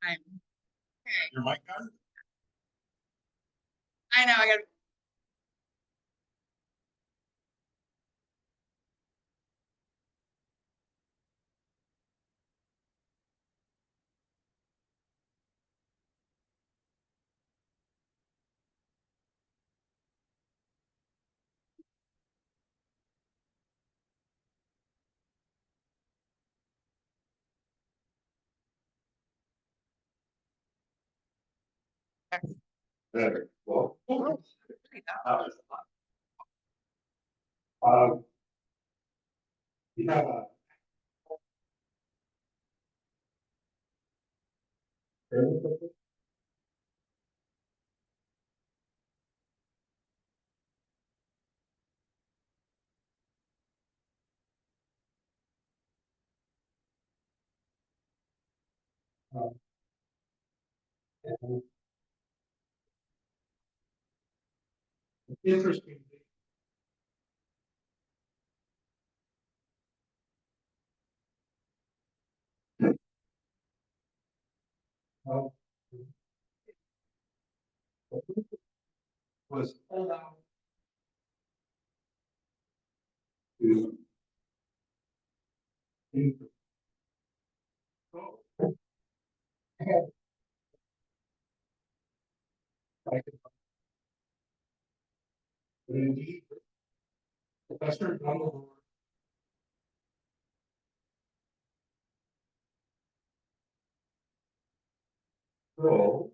I'm okay. Your mic on? I know I got Better. Well. um, You have a. Interesting. Was allowed to. Indeed, Professor Dumbledore. Role.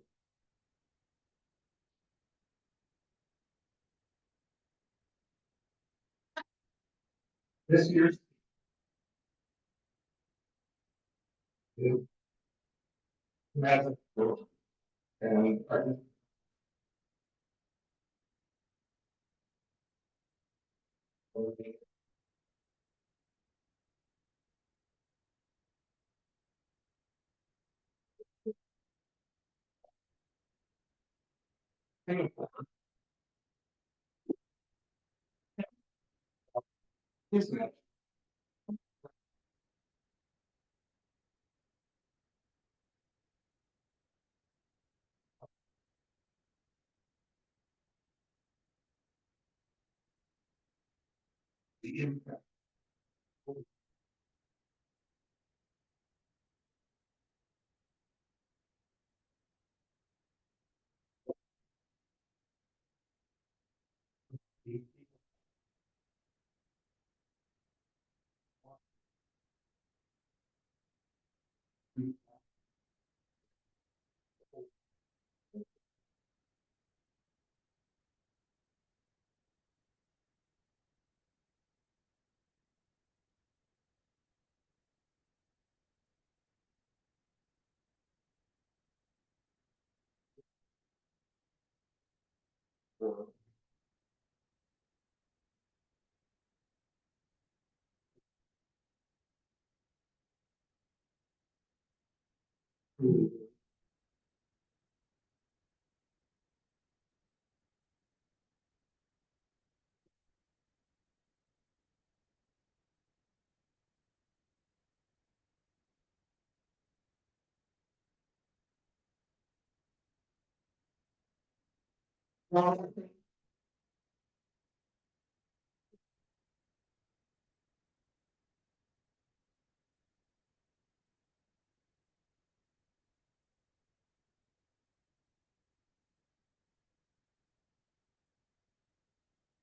This year's. Magic book. And I just. Isn't it? The impact.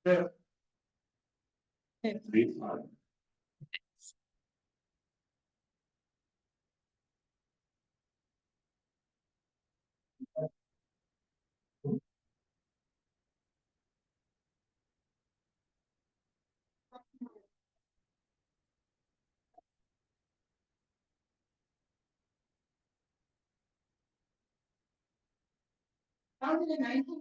Yeah. Be fun. founded in 19.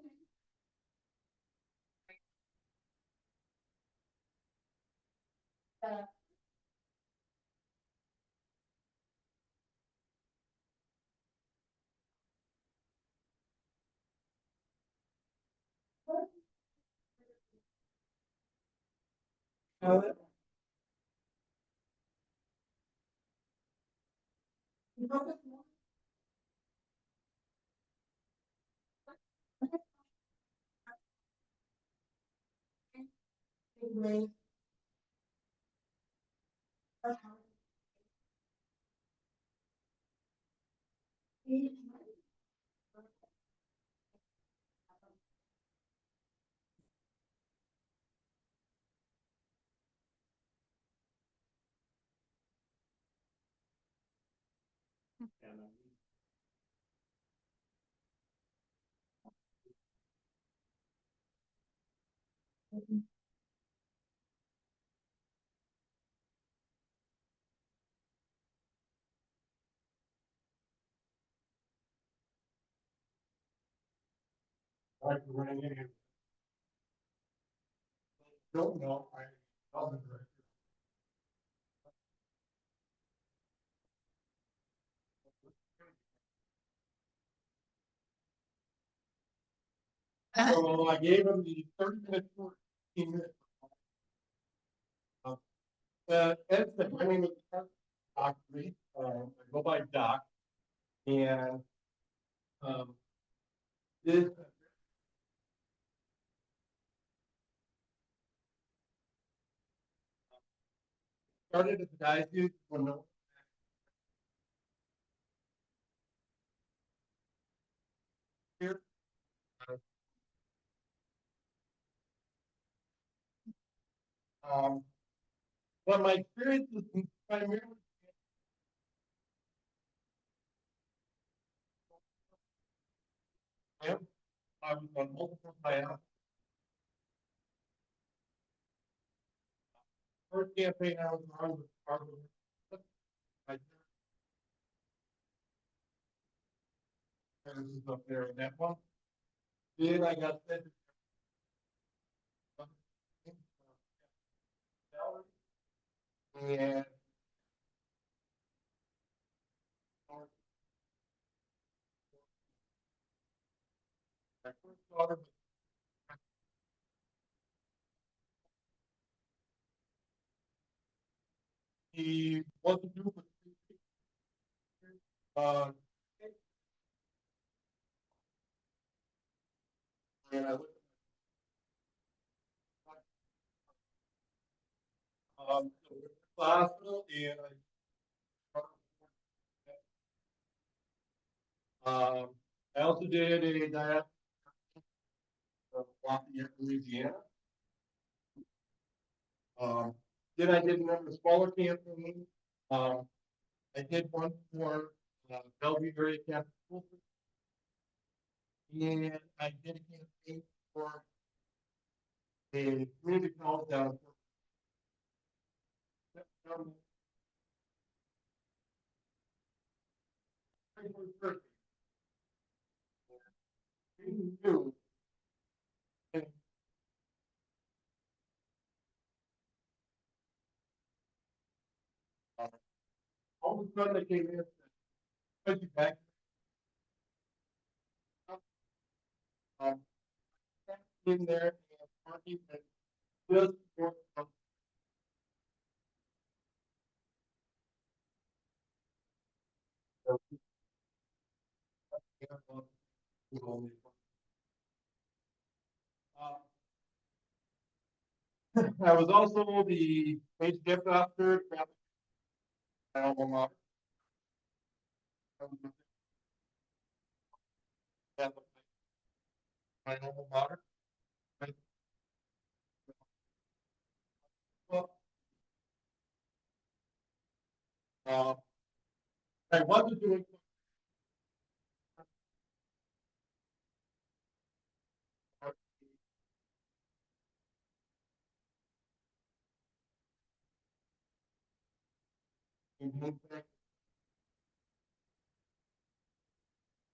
Like running in. Don't know, I'll be right. So I gave him the 30-minute, 14-minute. That's the name of the Doc Reed, I go by Doc, and, this. Started at the diocese when no. Here. But my experience is primarily. I was on multiple plans. First campaign I was on was part of my parents is up there in that one. Then I got sent to and my first daughter, he wasn't doing uh, and I went to the hospital and I also did a diet of Lafayette, Louisiana. Then I did another smaller campaign. I did one for Bellevue area Catholic school, and I did a campaign for a community college down. All of a sudden, I came in, especially back. Um, in there and parking and just for I was also the base gift officer at my alma mater. At my alma mater. Well, I wasn't doing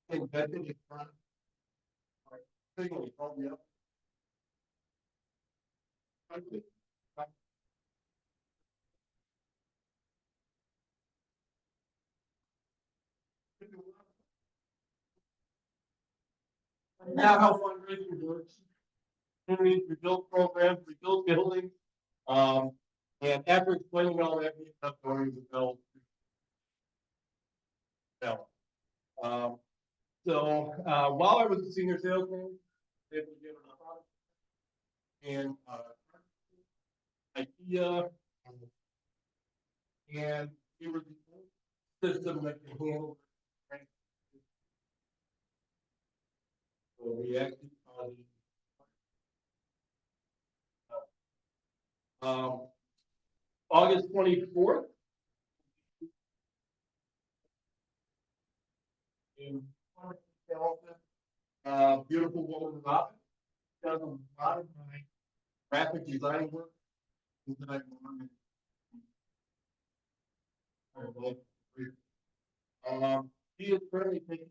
invented in front. Signal, he called me up. I did. Now how fundraising works. We build programs, we build buildings. Um, and after explaining all that, we ended up going to build. So while I was a senior salesman, able to get an product and media. And we were the only system that can handle. So we actually August 24th. In beautiful woman Robin does a lot of my graphic design work. He is currently taking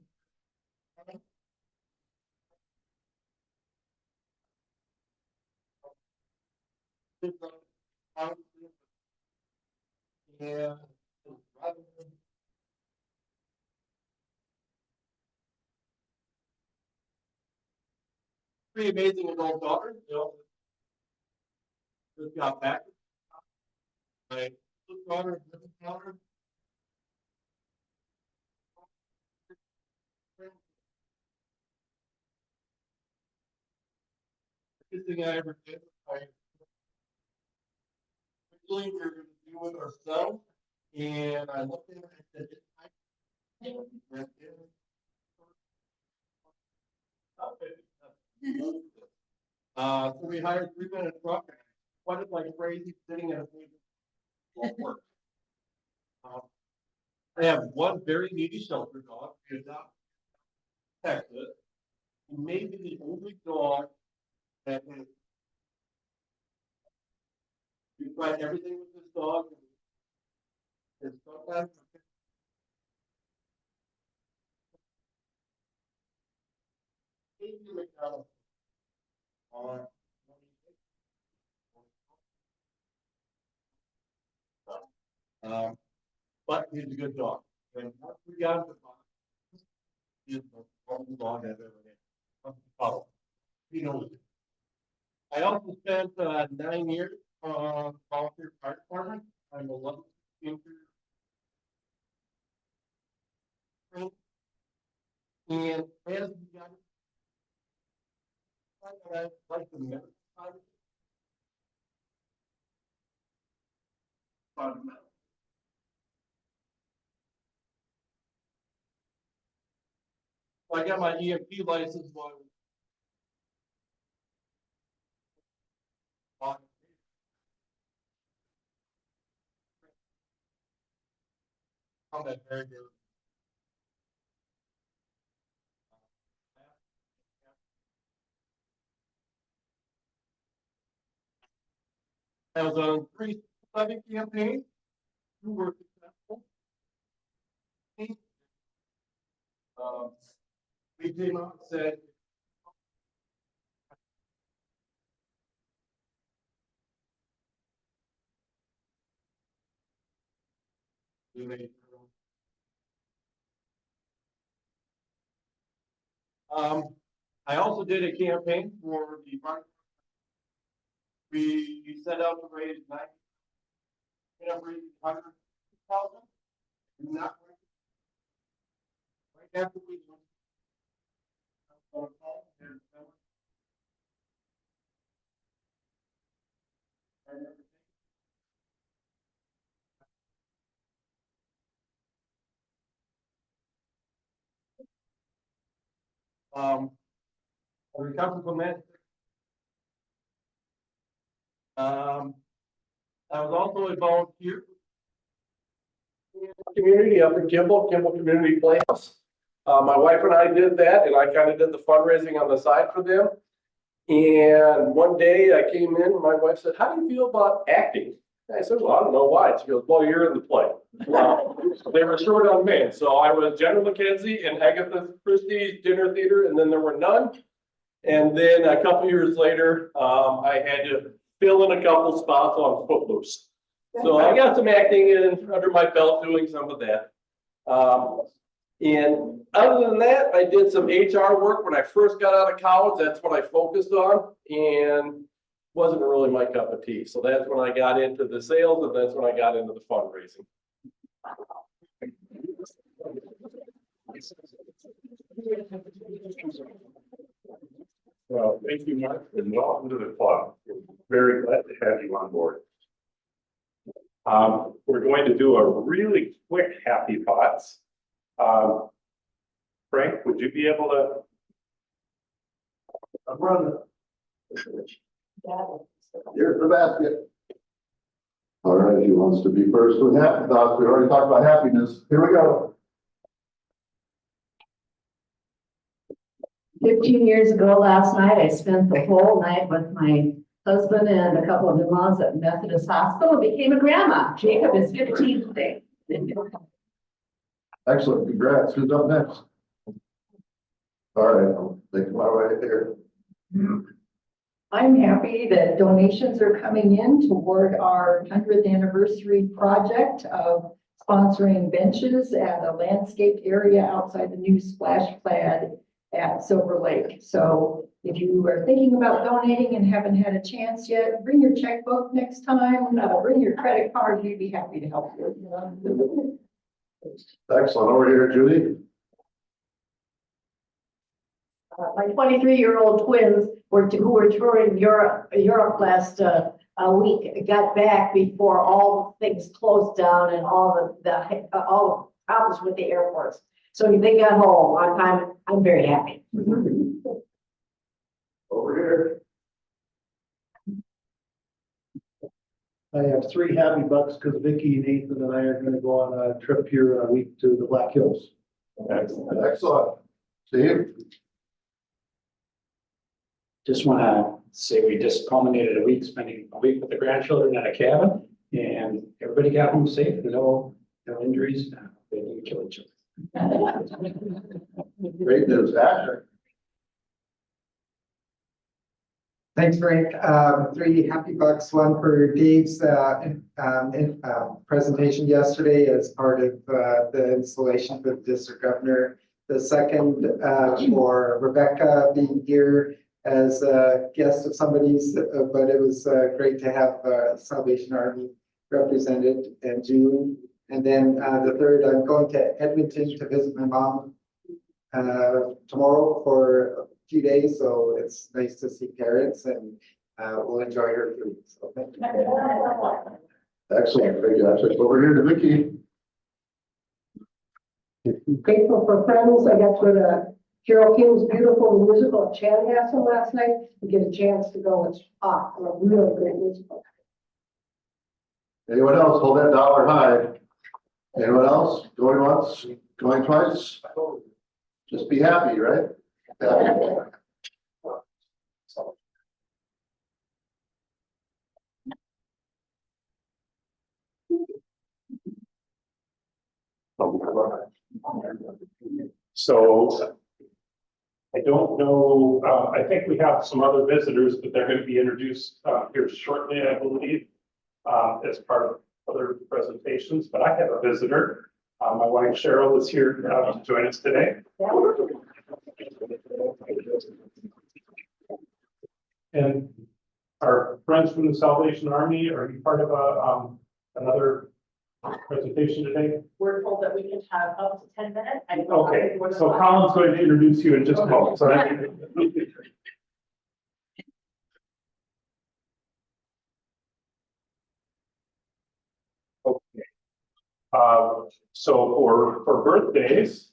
yeah. Pretty amazing adult daughter. You know, just got back. My daughter, daughter. Good thing I ever did. Originally, we were going to do it ourselves, and I looked at it and said, so we hired 3-minute truck. Quite like crazy sitting at a work. I have one very needy shelter dog. We adopted Texas. He may be the only dog that is. We tried everything with this dog. And sometimes but he's a good dog. And once we got him, he's the only dog I've ever had. Oh, he knows it. I also spent 9 years on volunteer fire department. I'm a level and as we got I like the medical side of it. I got my EMP license while I was on that very good. I was on 3 Slavic campaigns. 2 were successful. We came out and said, I also did a campaign for the park. We set out to raise 90, every 100,000. Not right after we I recovered from that. I was also a volunteer community up in Kimball Community Playhouse. My wife and I did that, and I kind of did the fundraising on the side for them. And one day I came in, and my wife said, "How do you feel about acting?" And I said, "Well, I don't know why." She goes, "Well, you're in the play." They were short on men, so I was General Mackenzie in Agatha Christie's dinner theater, and then there were none. And then a couple years later, I had to fill in a couple spots on Footloose. So I got some acting in under my belt doing some of that. And other than that, I did some HR work when I first got out of college. That's what I focused on, and wasn't really my cup of tea. So that's when I got into the sales, and that's when I got into the fundraising. Well, thank you, Mark, and welcome to the club. We're very glad to have you on board. We're going to do a really quick happy pots. Frank, would you be able to? I'm running. Here's the basket. All right, who wants to be first with happy thoughts? We already talked about happiness. Here we go. 15 years ago last night, I spent the whole night with my husband and a couple of in-laws at Methodist Hospital and became a grandma. Jacob is 15 today. Excellent, congrats. Who's up next? All right, I'll take my right there. I'm happy that donations are coming in toward our 100th anniversary project of sponsoring benches at a landscaped area outside the new splash pad at Silver Lake. So if you are thinking about donating and haven't had a chance yet, bring your checkbook next time, bring your credit card, we'd be happy to help you. Excellent. Over here, Judy. My 23-year-old twins who were touring Europe last week got back before all the things closed down and all the problems with the airports. So they got home on time. I'm very happy. Over here. I have 3 happy bucks because Vicky and Nathan and I are going to go on a trip here a week to the Black Hills. Excellent. Steve. Just want to say we just culminated spending a week with the grandchildren at a cabin, and everybody got home safe, no injuries. They didn't kill each other. Great news. Asher. Thanks, Frank. 3 happy bucks, one for Dave's presentation yesterday as part of the installation for the district governor. The second for Rebecca being here as a guest of somebody's, but it was great to have Salvation Army represented in June. And then the third, I'm going to Edmonton to visit my mom tomorrow for a few days, so it's nice to see parents, and we'll enjoy her food. So thank you. Excellent. Thank you, Asher. Over here to Vicky. Grateful for friends. I got to go to Carol King's beautiful musical at Chanhassen last night and get a chance to go. It's a really great musical. Anyone else? Hold that dollar high. Anyone else? Going once, going twice? Just be happy, right? Happy. So I don't know, I think we have some other visitors, but they're going to be introduced here shortly, I believe, as part of other presentations. But I have a visitor. My wife Cheryl is here to join us today. And our friends from the Salvation Army, are you part of another presentation today? We're told that we can have up to 10 minutes. Okay, so Colin's going to introduce you in just a moment. So okay. So for birthdays,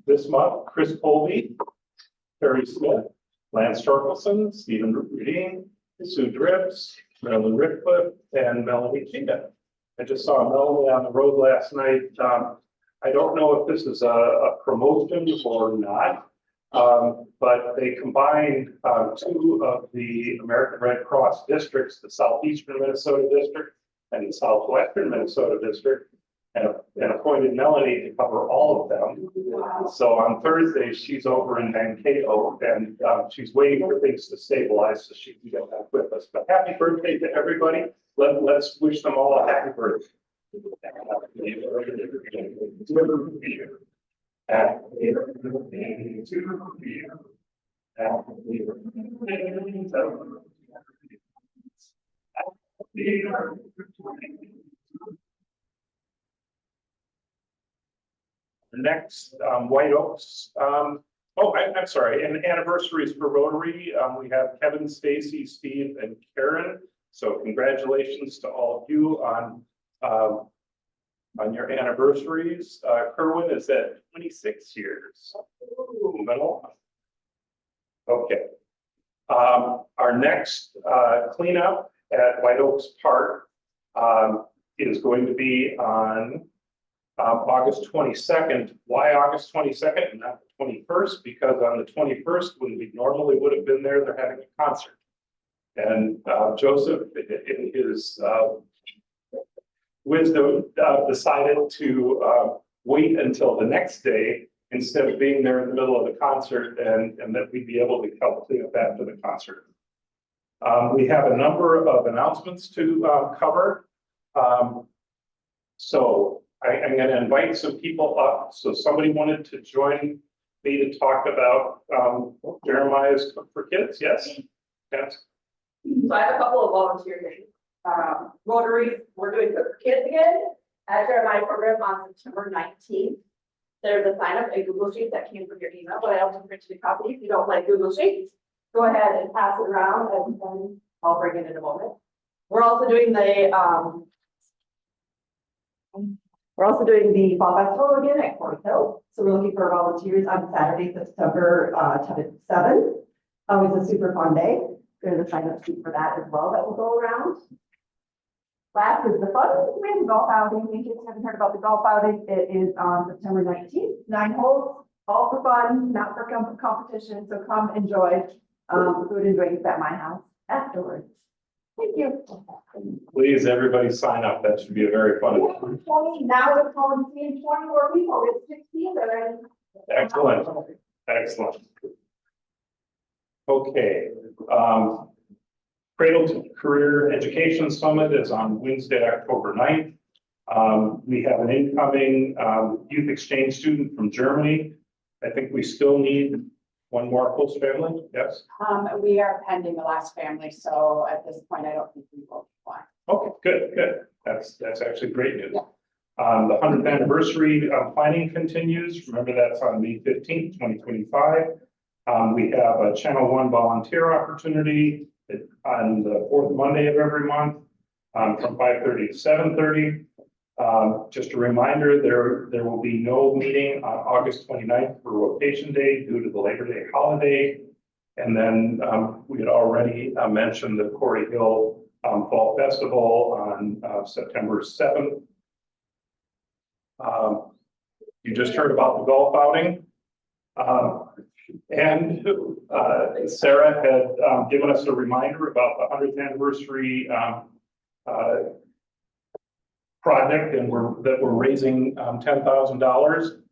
this month, Chris Colby, Terry Smith, Lance Torkelson, Stephen Rudine, Sue Drips, Marilyn Rickcliffe, and Melanie Cheetah. I just saw Melanie on the road last night. I don't know if this is a promotion or not, but they combined 2 of the American Red Cross districts, the Southeastern Minnesota District and the Southwestern Minnesota District, and appointed Melanie to cover all of them. So on Thursday, she's over in Mankato, and she's waiting for things to stabilize so she can get back with us. But happy birthday to everybody. Let's wish them all a happy birthday. Happy birthday to you. Happy birthday to you. Happy birthday. Next, White Oaks. I'm sorry, and anniversaries for Rotary. We have Kevin, Stacy, Steve, and Karen. So congratulations to all of you on On your anniversaries, Kerwin is at 26 years. Ooh, moving along. Okay. Our next cleanup at White Oaks Park is going to be on August 22nd. Why August 22nd and not the 21st? Because on the 21st, when we normally would have been there, they're having a concert. And Joseph, in his wisdom, decided to wait until the next day instead of being there in the middle of the concert, and that we'd be able to help clean up after the concert. We have a number of announcements to cover. So I'm going to invite some people up. So somebody wanted to join me to talk about Jeremiah's Cook for Kids. Yes? Yes. So I have a couple of volunteer things. Rotary, we're doing Cook for Kids again at Jeremiah program on September 19th. There's a sign up, a Google Sheet that came from your email, but I also printed a copy. If you don't like Google Sheets, go ahead and pass it around and I'll bring it in a moment. We're also doing the Fall Festival again at Corey Hill. So we're looking for volunteers on Saturday, September 7th. It's a super fun day. There's a sign up sheet for that as well that will go around. Last is the fun swim golf outing. In case you haven't heard about the golf outing, it is on September 19th. 9 holes, all for fun, not for competition. So come enjoy food and drinks at my house afterwards. Thank you. Please, everybody sign up. That should be a very fun event. 20, now it's calling 24 people. It's 16 already. Excellent. Excellent. Okay. Cradle to Career Education Summit is on Wednesday, October 9th. We have an incoming youth exchange student from Germany. I think we still need one more host family. Yes. We are pending the last family, so at this point, I don't think we will apply. Okay, good, good. That's actually great news. The 100th anniversary planning continues. Remember, that's on May 15th, 2025. We have a Channel 1 volunteer opportunity on the 4th Monday of every month from 5:30 to 7:30. Just a reminder, there will be no meeting on August 29th for Rotation Day due to the Labor Day holiday. And then we had already mentioned the Corey Hill Fall Festival on September 7th. You just heard about the golf outing. And Sarah had given us a reminder about the 100th anniversary project, and we're raising $10,000.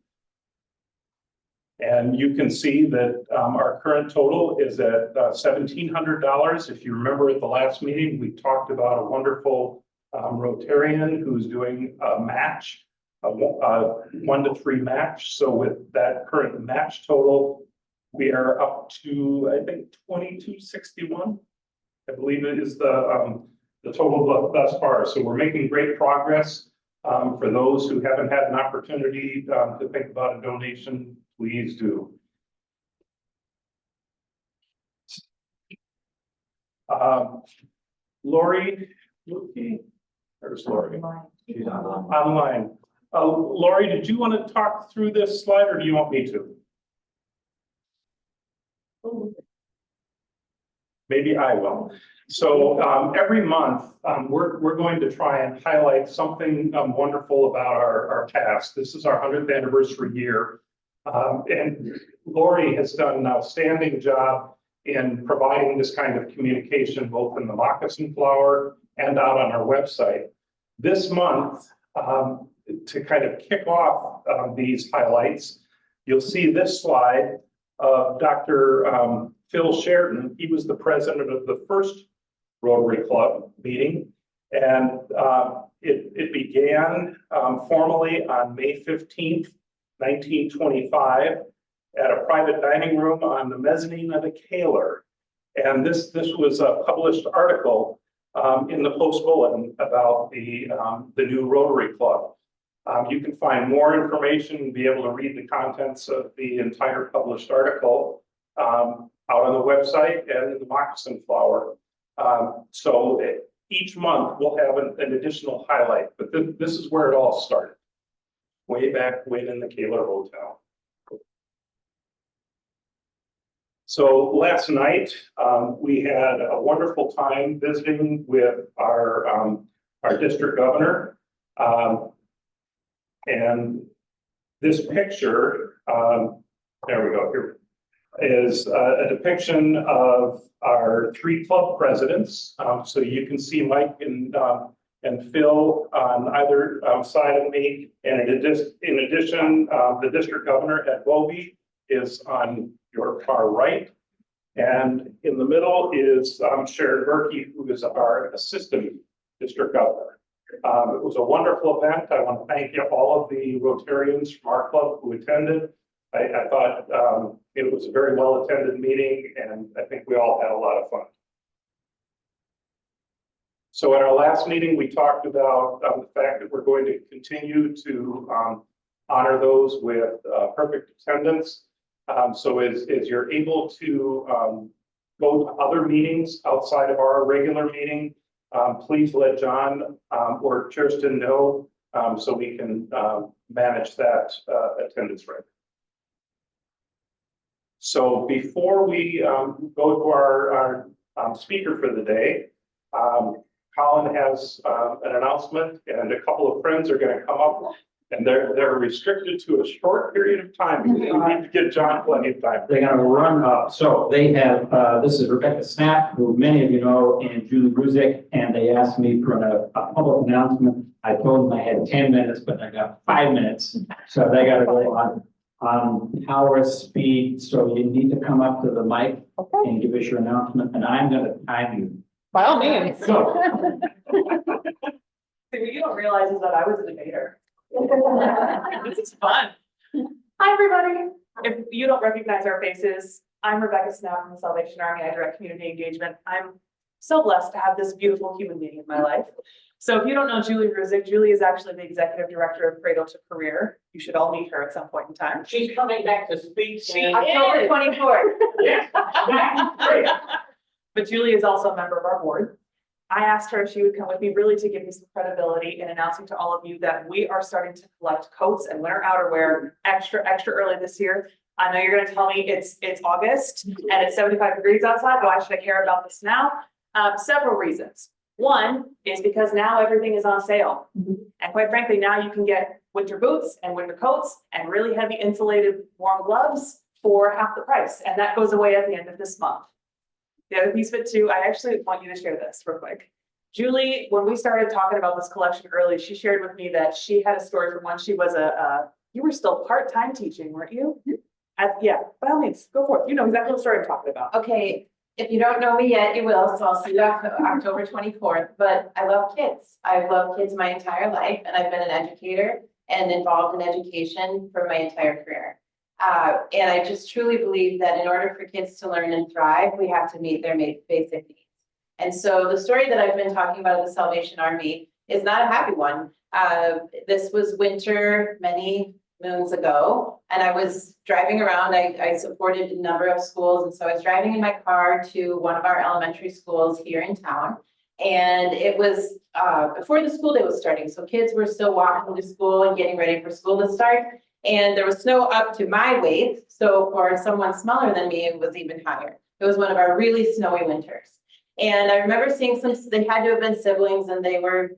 And you can see that our current total is at $1,700. If you remember at the last meeting, we talked about a wonderful Rotarian who's doing a match, a 1 to 3 match. So with that current match total, we are up to, I think, 2261. I believe it is the total thus far. So we're making great progress. For those who haven't had an opportunity to think about a donation, please do. Lori, there's Lori. She's online. Lori, did you want to talk through this slide, or do you want me to? Maybe I will. So every month, we're going to try and highlight something wonderful about our past. This is our 100th anniversary year. And Lori has done an outstanding job in providing this kind of communication, both in the moccasin flower and out on our website. This month, to kind of kick off these highlights, you'll see this slide of Dr. Phil Sheridan. He was the president of the first Rotary Club meeting, and it began formally on May 15th, 1925 at a private dining room on the mezzanine of the Kaler. And this was a published article in the Post Bulletin about the new Rotary Club. You can find more information and be able to read the contents of the entire published article out on the website and in the moccasin flower. So each month we'll have an additional highlight, but this is where it all started. Way back when in the Kaler Hotel. So last night, we had a wonderful time visiting with our district governor. And this picture, there we go, here, is a depiction of our 3 club presidents. So you can see Mike and Phil on either side of me. And in addition, the district governor at Bovee is on your far right. And in the middle is Sharon Berkey, who is our assistant district governor. It was a wonderful event. I want to thank you, all of the Rotarians from our club who attended. I thought it was a very well-attended meeting, and I think we all had a lot of fun. So at our last meeting, we talked about the fact that we're going to continue to honor those with perfect attendance. So as you're able to go to other meetings outside of our regular meeting, please let John or Kirsten know so we can manage that attendance record. So before we go to our speaker for the day, Colin has an announcement, and a couple of friends are going to come up, and they're restricted to a short period of time. We need to give John plenty of time. They're gonna run up, so they have, this is Rebecca Snap, who many of you know, and Julie Ruzick, and they asked me for a public announcement. I told them I had 10 minutes, but I got 5 minutes, so they gotta go on power speed, so you need to come up to the mic and give us your announcement, and I'm gonna time you. By all means. So, What you don't realize is that I was a debater. This is fun. Hi, everybody. If you don't recognize our faces, I'm Rebecca Snap from the Salvation Army. I direct community engagement. I'm so blessed to have this beautiful human being in my life. So if you don't know Julie Ruzick, Julie is actually the executive director of Cradle to Career. You should all meet her at some point in time. she's coming back to speak. October 24th. Yes. Great. But Julie is also a member of our board. I asked her if she would come with me really to give me some credibility in announcing to all of you that we are starting to collect coats and winter outerwear extra early this year. I know you're gonna tell me it's August and it's 75 degrees outside, but why should I care about this now? Several reasons. One is because now everything is on sale. And quite frankly, now you can get winter boots and winter coats and really heavy insulated warm gloves for half the price. And that goes away at the end of this month. The other piece of it too, I actually want you to share this real quick. Julie, when we started talking about this collection early, she shared with me that she had a story from when she was you were still part-time teaching, weren't you? Yeah, by all means, go for it. You know exactly what story I'm talking about. Okay, if you don't know me yet, you will, so I'll see you October 24th, but I love kids. I've loved kids my entire life, and I've been an educator and involved in education for my entire career. And I just truly believe that in order for kids to learn and thrive, we have to meet their basic needs. And so the story that I've been talking about at the Salvation Army is not a happy one. This was winter many moons ago, and I was driving around. I supported a number of schools, and so I was driving in my car to one of our elementary schools here in town. And it was before the school day was starting, so kids were still walking to school and getting ready for school to start. And there was snow up to my waist, so for someone smaller than me, it was even higher. It was one of our really snowy winters. And I remember seeing they had to have been siblings, and they were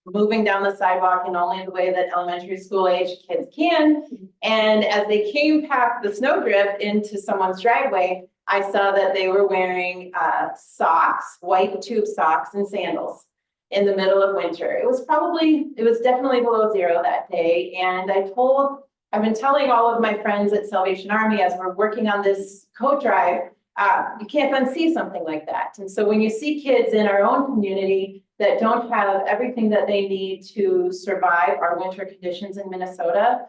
moving down the sidewalk in only the way that elementary school age kids can. And as they came past the snowdrift into someone's driveway, I saw that they were wearing socks, white tube socks and sandals in the middle of winter. It was definitely below zero that day. And I've been telling all of my friends at Salvation Army as we're working on this coat drive, you can't unsee something like that. And so when you see kids in our own community that don't have everything that they need to survive our winter conditions in Minnesota,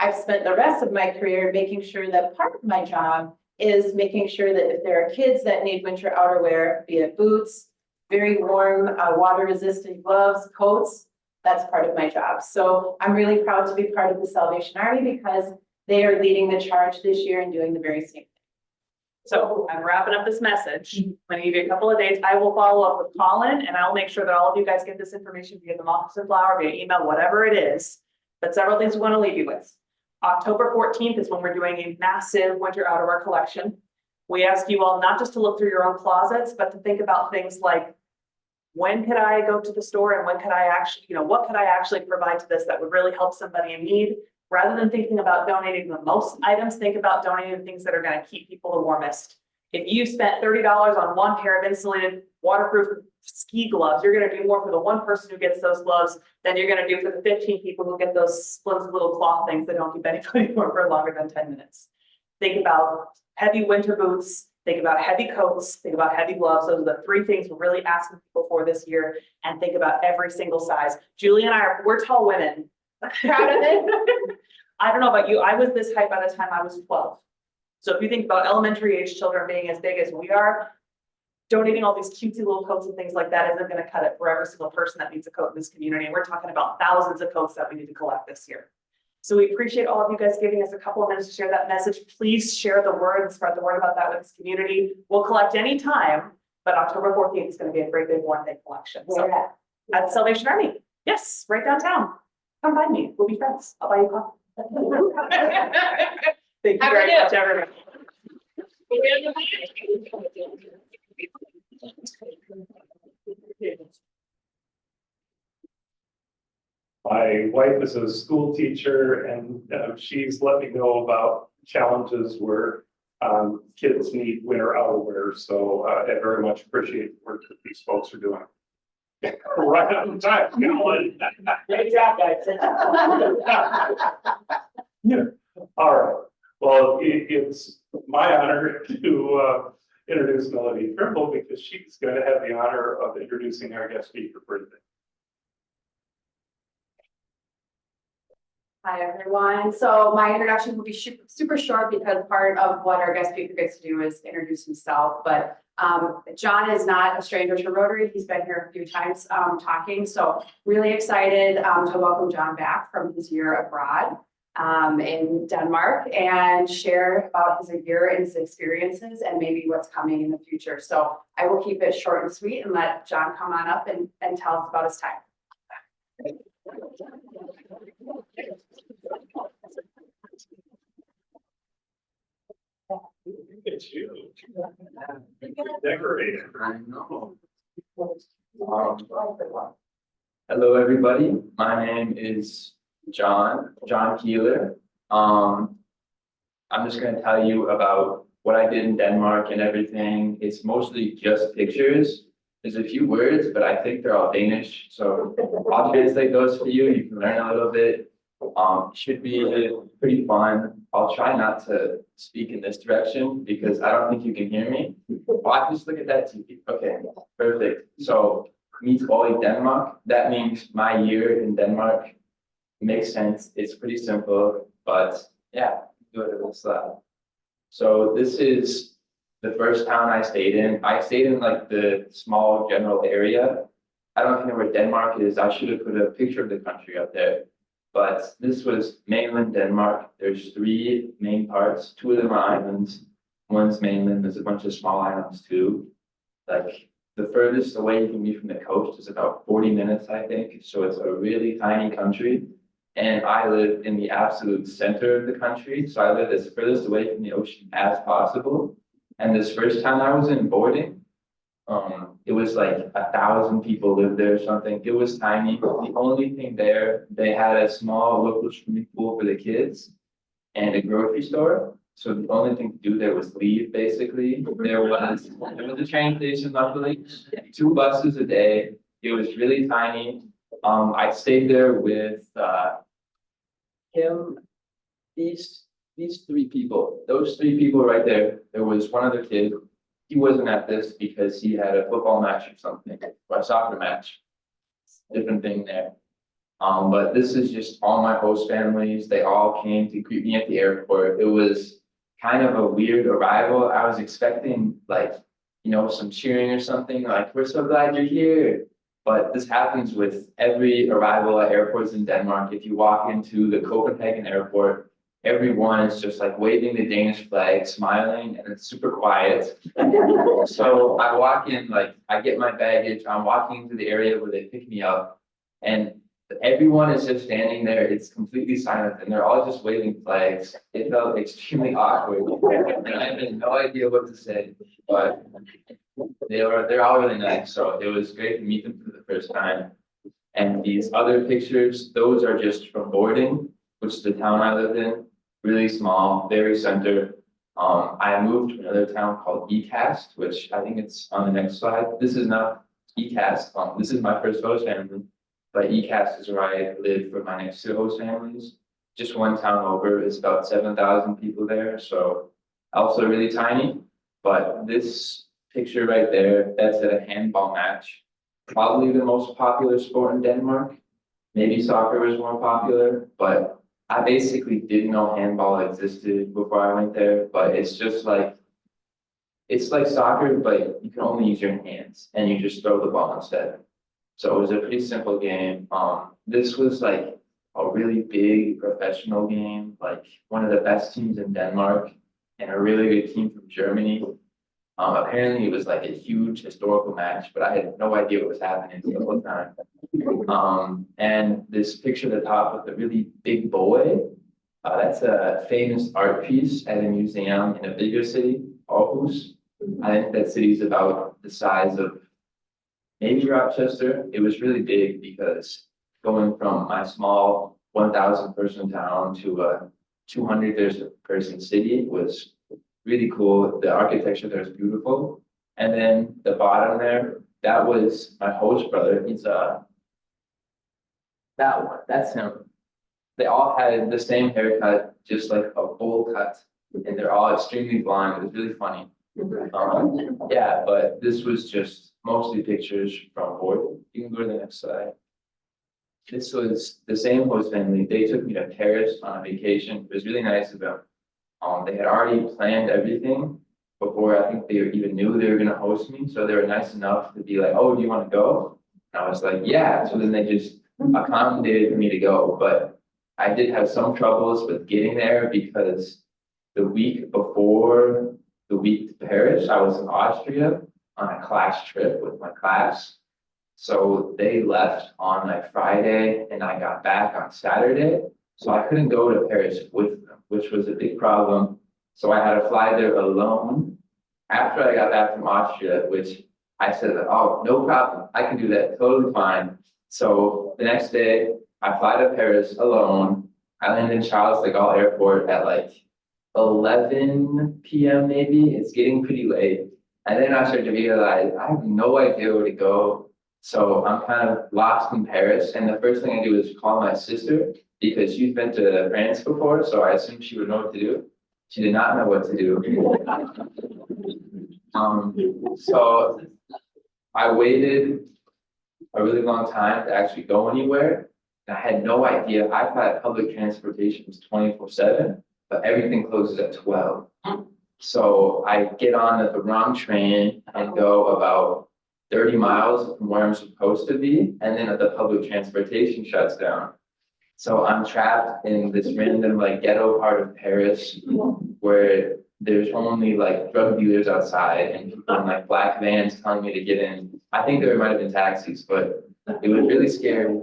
I've spent the rest of my career making sure that part of my job is making sure that if there are kids that need winter outerwear, be it boots, very warm, water-resistant gloves, coats, that's part of my job. So I'm really proud to be part of the Salvation Army because they are leading the charge this year and doing the very same thing. So I'm wrapping up this message. I'm gonna give you a couple of dates. I will follow up with Colin and I'll make sure that all of you guys get this information via the moccasin flower, via email, whatever it is. But several things we want to leave you with. October 14th is when we're doing a massive winter outerwear collection. We ask you all not just to look through your own closets, but to think about things like, when could I go to the store and when could I actually, what could I actually provide to this that would really help somebody in need? Rather than thinking about donating the most items, think about donating things that are going to keep people the warmest. If you spent $30 on one pair of insulated waterproof ski gloves, you're going to do more for the one person who gets those gloves than you're going to do for the 15 people who get those little cloth things that don't keep anybody warm for longer than 10 minutes. Think about heavy winter boots, think about heavy coats, think about heavy gloves. Those are the three things we're really asking people for this year, and think about every single size. Julie and we're tall women. Proud of it. I don't know about you. I was this height by the time I was 12. So if you think about elementary age children being as big as we are, donating all these cutesy little coats and things like that isn't going to cut it for every single person that needs a coat in this community. And we're talking about thousands of coats that we need to collect this year. So we appreciate all of you guys giving us a couple of minutes to share that message. Please share the word and spread the word about that with this community. We'll collect any time, but October 14th is going to be a great big one-day collection. So at the Salvation Army. Yes, right downtown. Come find me. We'll be friends. I'll buy you coffee. Thank you very much, everyone. My wife is a school teacher and she's let me know about challenges where kids need winter outerwear. So I very much appreciate the work that these folks are doing. Right on time. Great job, guys. Yeah. All right. Well, it's my honor to introduce Melody Trimble because she's going to have the honor of introducing our guest speaker for today. Hi, everyone. So my introduction will be super short because part of what our guest speaker gets to do is introduce himself. But John is not a stranger to Rotary. He's been here a few times talking. So really excited to welcome John back from his year abroad in Denmark and share about his year and his experiences and maybe what's coming in the future. So I will keep it short and sweet and let John come on up and tell us about his time. It's you. Decorated. I know. Hello, everybody. My name is John Keeler. I'm just going to tell you about what I did in Denmark and everything. It's mostly just pictures. There's a few words, but I think they're all Danish. So I'll translate those for you. You can learn a little bit. Should be pretty fun. I'll try not to speak in this direction because I don't think you can hear me. Oh, I just look at that TV. Okay, perfect. So meet all in Denmark. That means my year in Denmark. Makes sense. It's pretty simple, but yeah, do it a little slow. So this is the first town I stayed in. I stayed in like the small general area. I don't know where Denmark is. I should have put a picture of the country up there. But this was mainland Denmark. There's three main parts. Two of them are islands. One's mainland. There's a bunch of small islands too. Like the furthest away you can be from the coast is about 40 minutes, I think. So it's a really tiny country. And I live in the absolute center of the country. So I live as furthest away from the ocean as possible. And this first time I was in boarding, it was like 1,000 people lived there or something. It was tiny. The only thing there, they had a small local swimming pool for the kids and a grocery store. So the only thing to do there was leave, basically. There was a train station, luckily, 2 buses a day. It was really tiny. I stayed there with him, these 3 people, those 3 people right there. There was one other kid. He wasn't at this because he had a football match or something, or a soccer match. Different thing there. But this is just all my host families. They all came to greet me at the airport. It was kind of a weird arrival. I was expecting like, some cheering or something, like, we're so glad you're here. But this happens with every arrival at airports in Denmark. If you walk into the Copenhagen airport, everyone is just like waving the Danish flag, smiling, and it's super quiet. So I walk in, like, I get my baggage, I'm walking into the area where they pick me up, and everyone is just standing there, it's completely silent, and they're all just waving flags. It felt extremely awkward, and I had no idea what to say, but they're all really nice, so it was great to meet them for the first time. And these other pictures, those are just from boarding, which is the town I lived in, really small, very center. I moved to another town called ECAST, which I think it's on the next slide. This is not ECAST, this is my first host family, but ECAST is where I live for my next two host families. Just one town over, it's about 7,000 people there, so also really tiny. But this picture right there, that's at a handball match. Probably the most popular sport in Denmark. Maybe soccer was more popular, but I basically didn't know handball existed before I went there, but it's just like, it's like soccer, but you can only use your hands and you just throw the ball instead. So it was a pretty simple game. This was like a really big professional game, like one of the best teams in Denmark and a really good team from Germany. Apparently it was like a huge historical match, but I had no idea what was happening the whole time. And this picture at the top with the really big boy, that's a famous art piece at a museum in a bigger city, Aarhus. I think that city's about the size of maybe Rochester. It was really big because going from my small 1,000 person town to a 200 person city was really cool. The architecture there is beautiful. And then the bottom there, that was my host brother. He's that one, that's him. They all had the same haircut, just like a bowl cut, and they're all extremely blonde. It was really funny. Yeah, but this was just mostly pictures from board. You can go to the next slide. This was the same host family. They took me to Paris on a vacation. It was really nice of them. They had already planned everything before I think they even knew they were gonna host me. So they were nice enough to be like, "Oh, do you want to go?" And I was like, "Yeah." So then they just accommodated for me to go. But I did have some troubles with getting there because the week before the week to Paris, I was in Austria on a class trip with my class. So they left on like Friday and I got back on Saturday. So I couldn't go to Paris with them, which was a big problem. So I had to fly there alone after I got back from Austria, which I said, "Oh, no problem. I can do that totally fine." So the next day I fly to Paris alone. I land in Charles de Gaulle Airport at like 11 p.m. maybe. It's getting pretty late. And then I started to realize I have no idea where to go. So I'm kind of lost in Paris. And the first thing I do is call my sister because she's been to France before. So I assumed she would know what to do. She did not know what to do. So I waited a really long time to actually go anywhere. I had no idea. I thought public transportation was 24/7, but everything closes at 12. So I get on the wrong train and go about 30 miles from where I'm supposed to be, and then the public transportation shuts down. So I'm trapped in this random like ghetto part of Paris where there's only like drug dealers outside and people in like black vans telling me to get in. I think there might have been taxis, but it was really scary.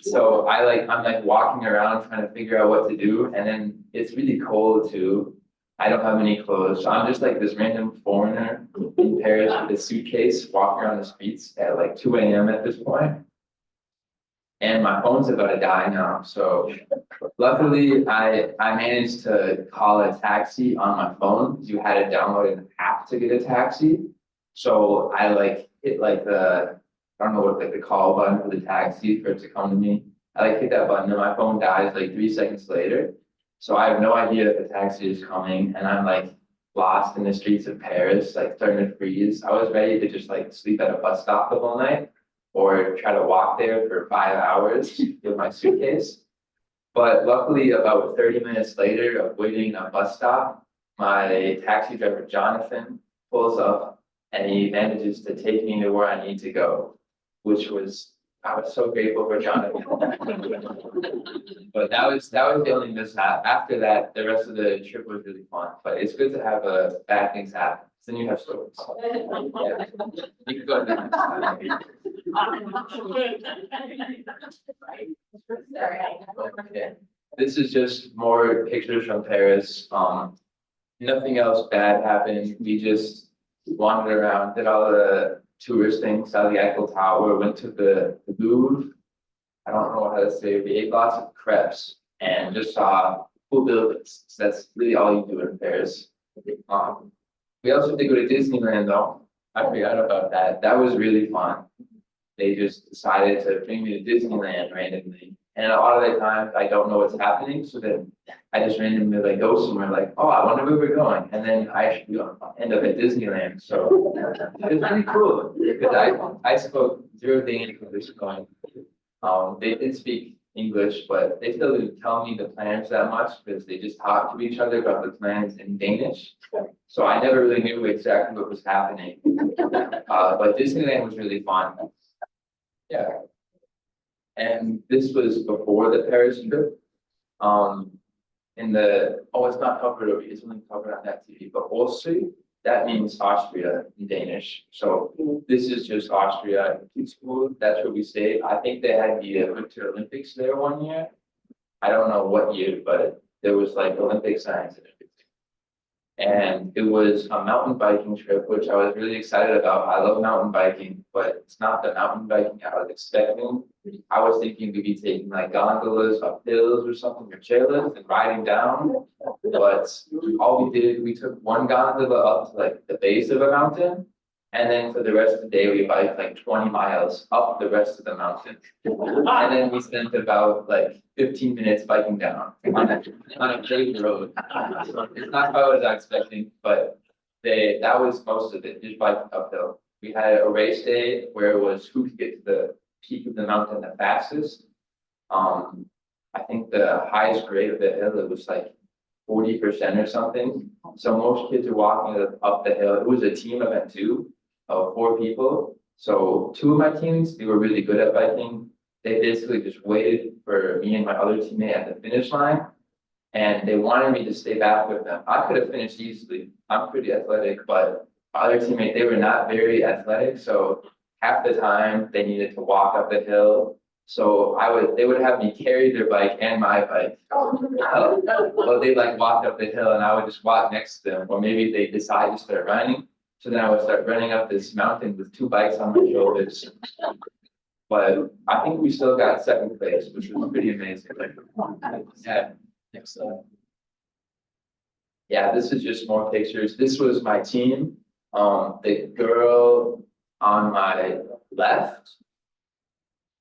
So I'm like walking around trying to figure out what to do. And then it's really cold too. I don't have any clothes. So I'm just like this random foreigner in Paris with a suitcase walking around the streets at like 2 a.m. at this point. And my phone's about to die now. So luckily I managed to call a taxi on my phone. You had to download an app to get a taxi. So I like hit like I don't know what like the call button for the taxi for it to come to me. I like hit that button and my phone dies like 3 seconds later. So I have no idea if the taxi is coming and I'm like lost in the streets of Paris, like starting to freeze. I was ready to just like sleep at a bus stop the whole night or try to walk there for 5 hours with my suitcase. But luckily about 30 minutes later of waiting at a bus stop, my taxi driver, Jonathan, pulls up and he manages to take me to where I need to go, which was I was so grateful for Jonathan. But that was the only mishap. After that, the rest of the trip was really fun, but it's good to have bad things happen, then you have stories. Yeah. You can go to the next slide. Okay. This is just more pictures from Paris. Nothing else bad happened. We just wandered around, did all the tourist things, saw the Eiffel Tower, went to the Louvre. I don't know how to say it. We ate lots of crepes and just saw cool buildings. So that's really all you do in Paris. We also did go to Disneyland though. I forgot about that. That was really fun. They just decided to bring me to Disneyland randomly. And a lot of the times I don't know what's happening, so then I just randomly like go somewhere like, oh, I wonder where we're going. And then I actually end up at Disneyland. So it was really cool because I spoke zero Danish when this was going. They did speak English, but they still didn't tell me the plans that much because they just talked to each other about the plans in Danish. So I never really knew exactly what was happening. But Disneyland was really fun. Yeah. And this was before the Paris trip. It's not covered over here, it's only covered on that TV, but Austria, that means Austria in Danish. So this is just Austria school, that's where we stayed. I think they had the Winter Olympics there one year. I don't know what year, but there was like Olympic signs and everything. And it was a mountain biking trip, which I was really excited about. I love mountain biking, but it's not the mountain biking I was expecting. I was thinking we'd be taking like gondolas up hills or something, or chairlifts and riding down. But all we did, we took one gondola up to like the base of a mountain. And then for the rest of the day, we biked like 20 miles up the rest of the mountain. And then we spent about like 15 minutes biking down on a paved road. So it's not how I was expecting, but that was most of it, just biking uphill. We had a race day where it was who could get to the peak of the mountain the fastest. I think the highest grade of the hill, it was like 40% or something. So most kids are walking up the hill. It was a team event too, of 4 people. So 2 of my teams, they were really good at biking. They basically just waited for me and my other teammate at the finish line. And they wanted me to stay back with them. I could have finished easily. I'm pretty athletic, but my other teammate, they were not very athletic. So half the time they needed to walk up the hill. So they would have me carry their bike and my bike. Well, they like walked up the hill and I would just walk next to them. Or maybe they decide to start running. So then I would start running up this mountain with 2 bikes on my shoulders. But I think we still got 2nd place, which was pretty amazing. Yeah, next slide. Yeah, this is just more pictures. This was my team. The girl on my left,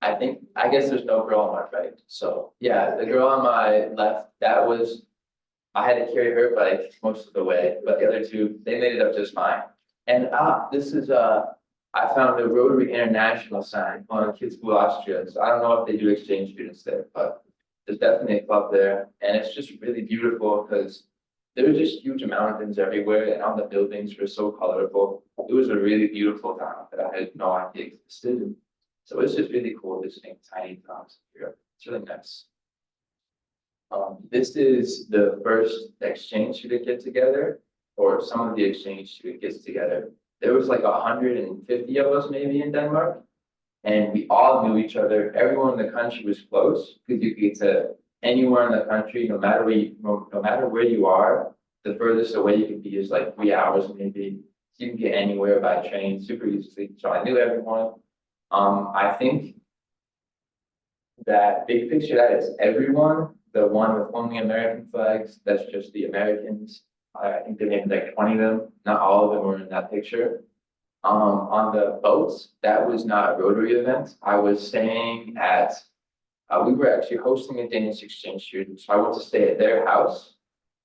I guess there's no girl on my right. So yeah, the girl on my left, I had to carry her bike most of the way, but the other 2, they made it up just fine. And this is I found the Rotary International sign on Kids School Austria. So I don't know if they do exchange students there, but there's definitely a club there. And it's just really beautiful because there were just huge mountains everywhere and all the buildings were so colorful. It was a really beautiful town that I had no idea existed. So it's just really cool visiting tiny towns in Europe. It's really nice. This is the first exchange student get together, or some of the exchange student gets together. There was like 150 of us maybe in Denmark, and we all knew each other. Everyone in the country was close because you could get to anywhere in the country, no matter where you are. The furthest away you could be is like 3 hours maybe. So you can get anywhere by train super easily. So I knew everyone. I think that big picture, that is everyone. The one with only American flags, that's just the Americans. I think there may be like 20 of them. Not all of them were in that picture. On the boats, that was not a Rotary event. I was staying at, we were actually hosting a Danish exchange student. So I went to stay at their house.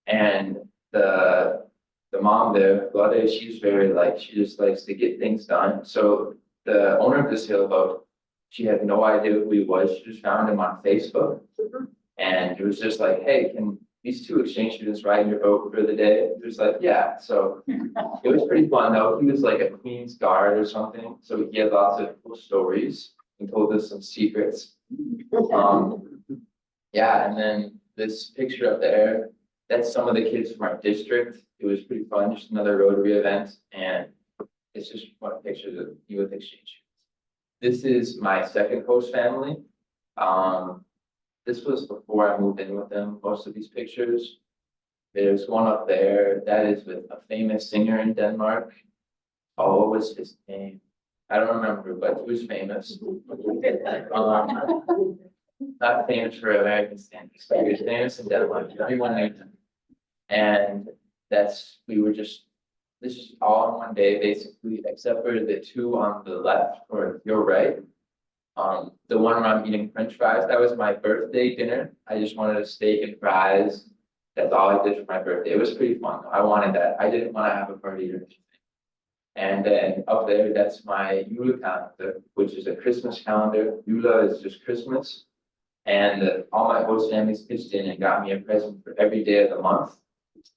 And the mom there, Glade, she's very she just likes to get things done. So the owner of the sailboat, she had no idea who he was. She just found him on Facebook. And it was just like, hey, can these 2 exchange students ride in your boat for the day? It was like, yeah. So it was pretty fun though. He was like a Queen's Guard or something. So he had lots of cool stories. and told us some secrets. Yeah, and then this picture up there, that's some of the kids from our district. It was pretty fun, just another Rotary event, and it's just one picture of youth exchange. This is my second host family. This was before I moved in with them, most of these pictures. There's one up there, that is with a famous singer in Denmark. Oh, what was his name? I don't remember, but he was famous. Not famous for American standards, but he was famous in Denmark, everyone knew him. And this is all in one day, basically, except for the two on the left or your right. The one where I'm eating French fries, that was my birthday dinner. I just wanted a steak and fries. That's all I did for my birthday. It was pretty fun. I wanted that. I didn't want to have a party or anything. And then up there, that's my Yule calendar, which is a Christmas calendar. Yule is just Christmas. And all my host families pitched in and got me a present for every day of the month.